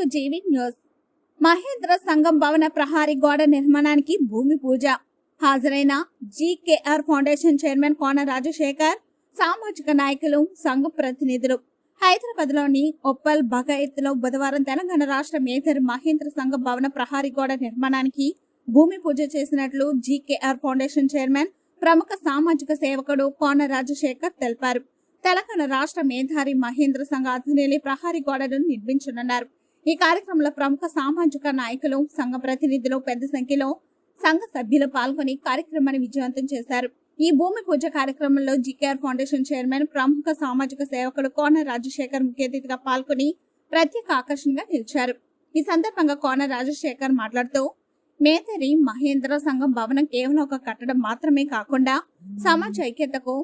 To G V news. Mahindra సంఘం భవన ప్రహారీ గోడ నిర్మాణానికి భూమి పూజ. హాజరైన జీకేఆర్ ఫౌండేషన్ చైర్మన్ కోన రాజశేఖర్, సామాజిక నాయకులు, సంఘం ప్రతినిధులు. హైదరాబాద్ లోని ఒప్పల్ బగాయత్లో బుధవారం తెలంగాణ రాష్ట్ర మేజర్ మహేంద్ర సంఘం భవన ప్రహారీ గోడ నిర్మాణానికి భూమి పూజ చేసినట్లు జీకేఆర్ ఫౌండేషన్ చైర్మన్, ప్రముఖ సామాజిక సేవకుడు కోన రాజశేఖర్ తెలిపారు. తెలంగాణ రాష్ట్ర మేధారి మహేంద్ర సంఘ ఆధ్వర్యంలో ప్రహారీ గోడను నిర్మించనున్నారు. ఈ కార్యక్రమంలో ప్రముఖ సామాజిక నాయకులు, సంఘ ప్రతినిధులు పెద్ద సంఖ్యలో సంఘ సభ్యులు పాల్గొని కార్యక్రమాన్ని విజయవంతం చేశారు. ఈ భూమి పూజ కార్యక్రమంలో జీకేఆర్ ఫౌండేషన్ చైర్మన్, ప్రముఖ సామాజిక సేవకుడు కోన రాజశేఖర్ ముఖ్య అతిథిగా పాల్గొని ప్రత్యేక ఆకర్షణగా నిలిచారు. ఈ సందర్భంగా కోన రాజశేఖర్ మాట్లాడుతూ, మేధారి మహేంద్ర సంఘం భవనం కేవలం ఒక కట్టడం మాత్రమే కాకుండా సమాజ ఐక్యతకు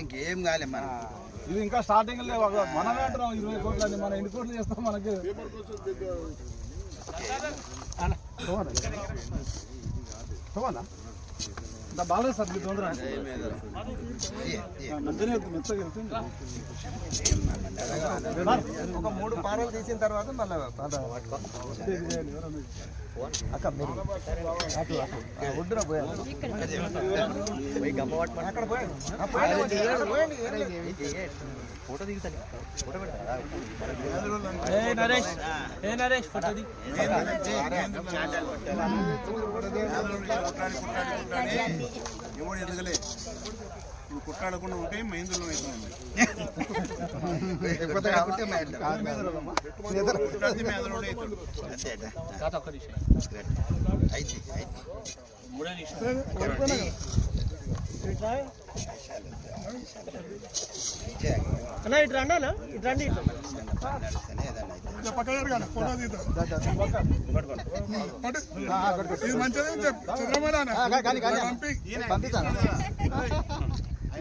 ఇంకేం కాలే మనం ఇది ఇంకా స్టార్టింగ్ మనమే అంటున్నాం 20 కోట్లు మనం ఎన్ని కోట్లు చేస్తాం మనకి బాగా సార్ మీరు తొందర ఒక 3 పారాలు తీసిన తర్వాత మళ్ళీ అక్క ఒడ్డున పోయాను అక్కడ ఫోటో దిగుతాను ఫోటో నరేష్ ఫోటో దిగు ఎవడు ఎదగలే నువ్వు కొట్టాడకుండా ఉంటే మహేంద్రలో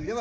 మంచిది